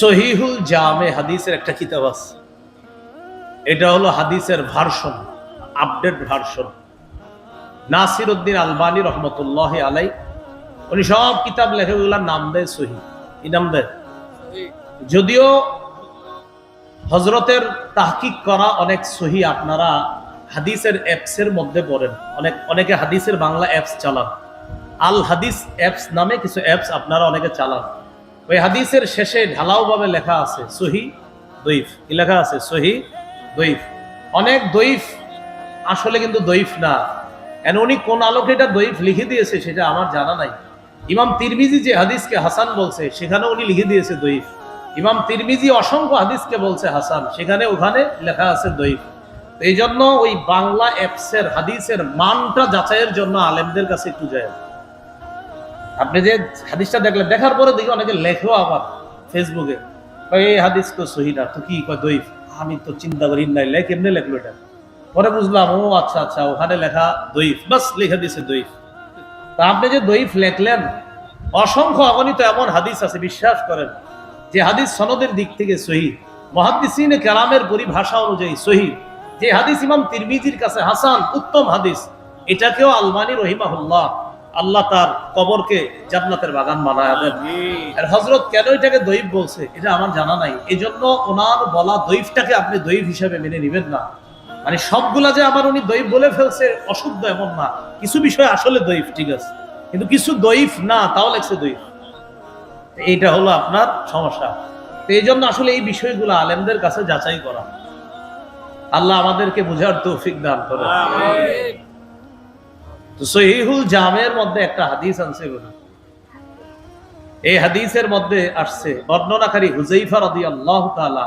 সহিহুল জামে হাদিসের একটা কিতাব আছে, এটা হলো হাদিসের version, update version. Nasiruddin Albani রহমতুল্লাহ আলাই উনি সব কিতাব লেখে, ওগুলার নাম দেয় সহি। কি নাম দেয়? যদিও হজরতের তাহকিক করা অনেক সহি আপনারা হাদিসের অ্যাপসের মধ্যে পড়েন, অনেকে হাদিসের বাংলা অ্যাপস চালান, আল হাদিস অ্যাপস নামে কিছু অ্যাপস আপনারা অনেকে চালান। ওই হাদিসের শেষে ঢালাও ভাবে লেখা আছে সহি দইফ। কি লেখা আছে? সহি দইফ। অনেক দইফ আসলে কিন্তু দইফ না। উনি কোন আলোকে এটা দইফ লিখে দিয়েছে সেটা আমার জানা নাই। ইমাম তিরমিজি যে হাদিসকে হাসান বলছে সেখানে উনি লিখে দিয়েছে দইফ। ইমাম তিরমিজি অসংখ্য হাদিসকে বলছে হাসান, সেখানে ওখানে লেখা আছে দইফ। এই জন্য ওই বাংলা অ্যাপসের হাদিসের মানটা যাচাইয়ের জন্য আলেমদের কাছে একটু যায়। আপনি যে হাদিসটা দেখলেন, দেখার পরে দেখি অনেকে লেখেও আবার ফেসবুকে, এই হাদিস তো সহি না, তো কি কয় দইফ। আমি তো চিন্তা করি নাই, কেমনে লেখলো এটা? পরে বুঝলাম, ও আচ্ছা আচ্ছা, ওখানে লেখা দইফ, বাস লিখে দিছে দইফ। তা আপনি যে দইফ লেখলেন, অসংখ্য অগণিত এমন হাদিস আছে, বিশ্বাস করেন, যে হাদিস সনদের দিক থেকে সহি, মুহাদ্দিসিনে কেরামের পরিভাষা অনুযায়ী সহি। যে হাদিস ইমাম তিরমিজির কাছে হাসান, উত্তম হাদিস, এটাকেও আলবানী রহিমাহুল্লাহ আল্লাহ তার কবরকে জান্নাতের বাগান বানায় দেন। আর হযরত কেন এটাকে দইফ বলছে এটা আমার জানা নাই। এজন্য ওনার বলা দইফটাকে আপনি দইফ হিসাবে মেনে নেবেন না। মানে সবগুলা যে আমার উনি দইফ বলে ফেলছে অশুদ্ধ এমন না, কিছু বিষয় আসলে দইফ, ঠিক আছে, কিন্তু কিছু দইফ না, তাও লেখছে দইফ। এইটা হলো আপনার সমস্যা। তো এই জন্য আসলে এই বিষয়গুলো আলেমদের কাছে যাচাই করা। আল্লাহ আমাদেরকে বুঝার তৌফিক দান করেন। তো সহিহুল জামের মধ্যে একটা হাদিস আনছে বলে, এই হাদিসের মধ্যে আসছে বর্ণনাকারী হুযাইফা রাদিয়াল্লাহু তাআলা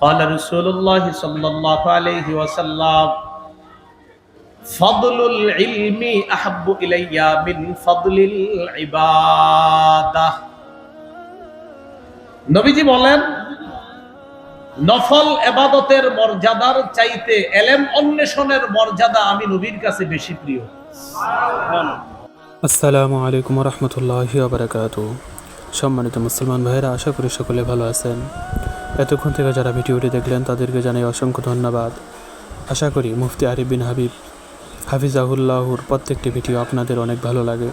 قال رسول الله صلى الله عليه وسلم فضل العلم احب الي من فضل العباده। নবীজি বলেন, নফল ইবাদতের মর্যাদার চাইতে ইলম অন্বেষণের মর্যাদা আমি নবীর কাছে বেশি প্রিয়। আসসালামু আলাইকুম ওয়া রাহমাতুল্লাহি ওয়া বারাকাতুহু। সম্মানিত মুসলমান ভাইরা, আশা করি সকলে ভালো আছেন। এতক্ষণ থেকে যারা ভিডিওটি দেখলেন তাদেরকে জানাই অসংখ্য ধন্যবাদ। আশা করি মুফতি আরিফ বিন হাবিব হাফিজাহুল্লাহর প্রত্যেকটি ভিডিও আপনাদের অনেক ভালো লাগে,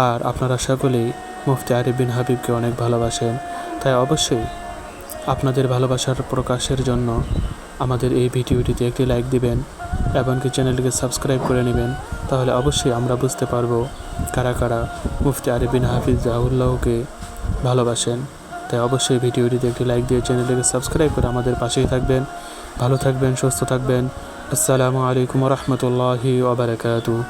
আর আপনারা সকলেই মুফতি আরিফ বিন হাবিবকে অনেক ভালোবাসেন। তাই অবশ্যই আপনাদের ভালোবাসার প্রকাশের জন্য আমাদের এই ভিডিওটিতে একটি লাইক দিবেন, এমনকি চ্যানেলটিকে সাবস্ক্রাইব করে নেবেন। তাহলে অবশ্যই আমরা বুঝতে পারবো কারা কারা মুফতি আরিফ বিন হাফিজাহুল্লাহকে ভালোবাসেন। তাই অবশ্যই ভিডিওটিতে একটি লাইক দিয়ে চ্যানেলটিকে সাবস্ক্রাইব করে আমাদের পাশেই থাকবেন। ভালো থাকবেন, সুস্থ থাকবেন। আসসালামু আলাইকুম ওয়া রাহমাতুল্লাহি ওয়া বারাকাতুহু।